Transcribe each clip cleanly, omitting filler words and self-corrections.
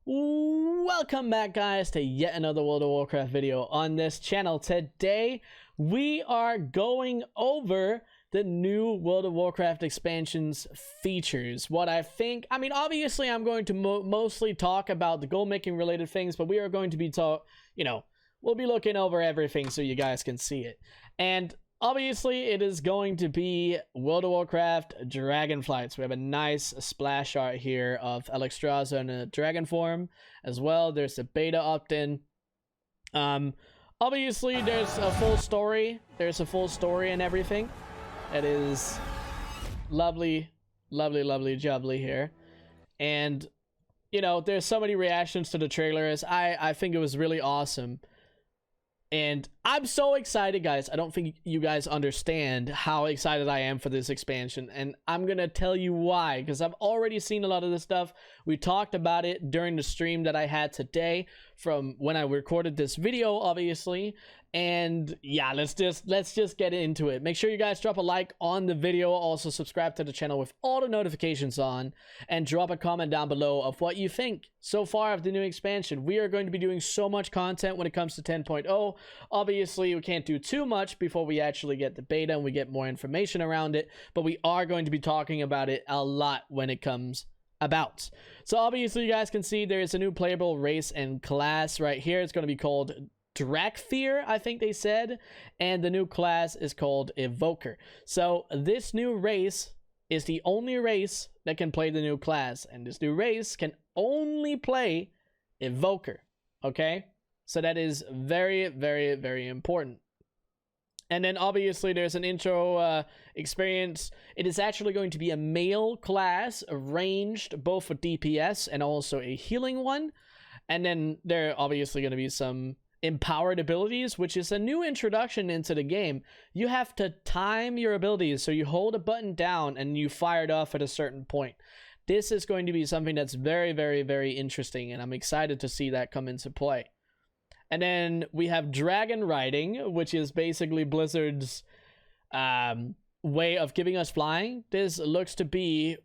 Welcome back, guys, to yet another World of Warcraft video on this channel. Today we are going over the new World of Warcraft expansions features. What I think, obviously I'm going to mostly talk about the Goldmaking related things, but we are going to be we'll be looking over everything so you guys can see it. And obviously, it is going to be World of Warcraft Dragonflight. So we have a nice splash art here of Alexstrasza in a dragon form as well. There's the beta opt-in. Obviously, there's a full story. There's a full story and everything. It is lovely, lovely, lovely, jubbly here. And, there's so many reactions to the trailers. I think it was really awesome. And I'm so excited, guys. I don't think you guys understand how excited I am for this expansion. And I'm going to tell you why. Because I've already seen a lot of this stuff. We talked about it during the stream that I had today from when I recorded this video, obviously. And yeah, let's just get into it. Make sure you guys drop a like on the video. Also subscribe to the channel with all the notifications on. And drop a comment down below of what you think so far of the new expansion. We are going to be doing so much content when it comes to 10.0. Obviously, we can't do too much before we actually get the beta and we get more information around it. But we are going to be talking about it a lot when it comes about. So obviously, you guys can see there is a new playable race and class right here. It's going to be called Dracfear, I think they said, and the new class is called Evoker. So this new race is the only race that can play the new class, and this new race can only play Evoker. Okay, so that is very, very, very important. And then obviously there's an intro experience. It is actually going to be a male class, ranged both for DPS and also a healing one. And then there are obviously going to be some empowered abilities, which is a new introduction into the game. You have to time your abilities, so you hold a button down and you fire it off at a certain point. This is going to be something that's very, very, very interesting, and I'm excited to see that come into play. And then we have dragon riding, which is basically Blizzard's way of giving us flying. This looks to be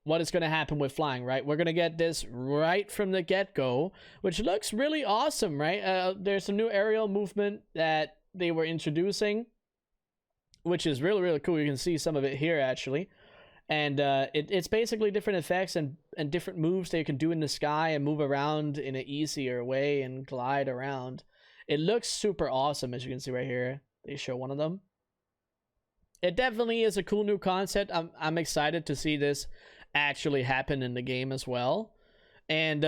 what is going to happen with flying, right? We're going to get this right from the get-go, which looks really awesome, right? There's some new aerial movement that they were introducing, which is really, really cool. You can see some of it here, actually. And it's basically different effects and different moves that you can do in the sky and move around in an easier way and glide around. It looks super awesome, as you can see right here. They show one of them. It definitely is a cool new concept. I'm excited to see this actually happen in the game as well. And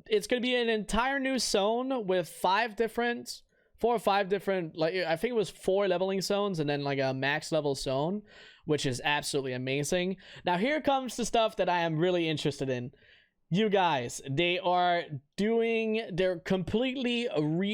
it's going to be an entire new zone with 4 or 5 different, like, I think it was 4 leveling zones and then like a max level zone, which is absolutely amazing. Now here comes the stuff that I am really interested in. You guys, they're completely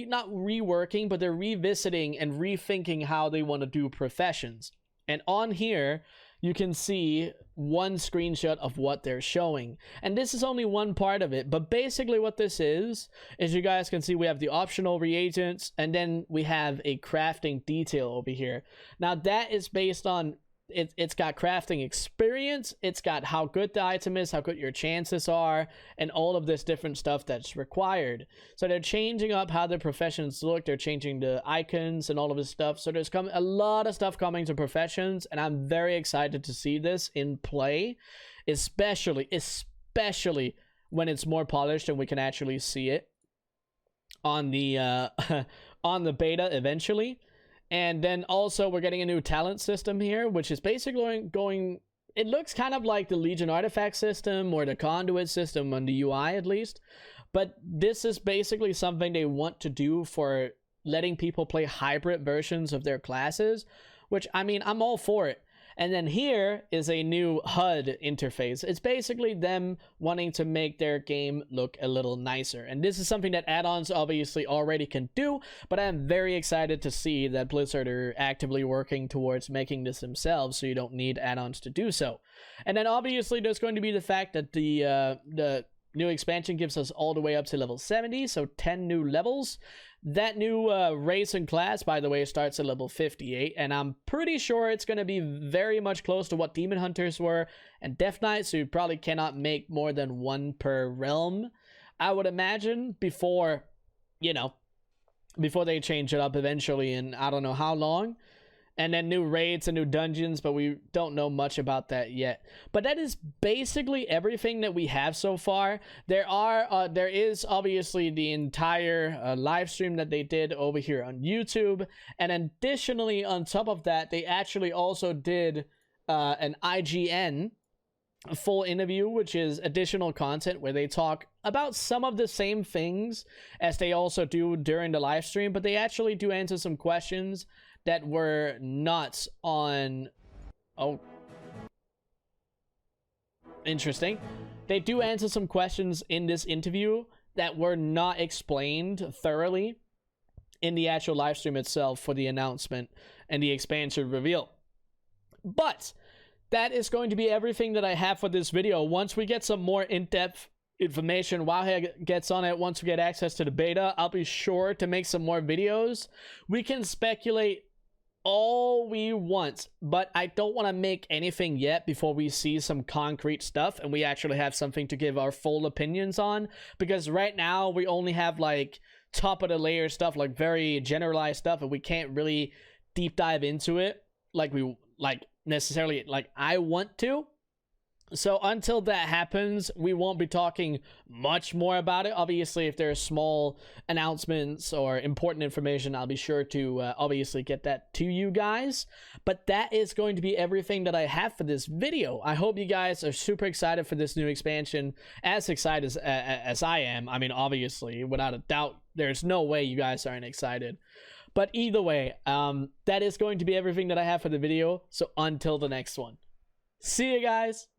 not reworking, but they're revisiting and rethinking how they want to do professions. And on here, you can see one screenshot of what they're showing. And this is only one part of it, but basically what this is you guys can see we have the optional reagents, and then we have a crafting detail over here. Now that is based on, it's got crafting experience, it's got how good the item is, how good your chances are, and all of this different stuff that's required. So they're changing up how the professions look, they're changing the icons and all of this stuff. So there's a lot of stuff coming to professions, and I'm very excited to see this in play, especially when it's more polished and we can actually see it on the on the beta eventually. And then also we're getting a new talent system here, which is basically going, it looks kind of like the Legion artifact system or the conduit system on the UI at least. But this is basically something they want to do for letting people play hybrid versions of their classes, which, I'm all for it. And then here is a new HUD interface. It's basically them wanting to make their game look a little nicer. And this is something that add-ons obviously already can do, but I'm very excited to see that Blizzard are actively working towards making this themselves, so you don't need add-ons to do so. And then obviously there's going to be the fact that the new expansion gives us all the way up to level 70, so 10 new levels. That new race and class, by the way, starts at level 58, and I'm pretty sure it's going to be very much close to what Demon Hunters were and Death Knight, so you probably cannot make more than 1 per realm. I would imagine before, you know, before they change it up eventually in I don't know how long. And then new raids and new dungeons, but we don't know much about that yet. But that is basically everything that we have so far. There is obviously the entire live stream that they did over here on YouTube. And additionally, on top of that, they actually also did an IGN full interview, which is additional content where they talk about some of the same things as they also do during the live stream, but they actually do answer some questions that were not on... Oh. Interesting. They do answer some questions in this interview that were not explained thoroughly in the actual live stream itself for the announcement and the expansion reveal. But that is going to be everything that I have for this video. Once we get some more in-depth information, Wowhead gets on it, once we get access to the beta, I'll be sure to make some more videos. We can speculate all we want, but I don't want to make anything yet before we see some concrete stuff and we actually have something to give our full opinions on, because right now we only have like top of the layer stuff, like very generalized stuff, and we can't really deep dive into it like we necessarily like I want to. So until that happens, we won't be talking much more about it. Obviously, if there are small announcements or important information, I'll be sure to obviously get that to you guys. But that is going to be everything that I have for this video. I hope you guys are super excited for this new expansion, as excited as I am. I mean, obviously, without a doubt, there's no way you guys aren't excited. But either way, that is going to be everything that I have for the video. So until the next one, see you guys.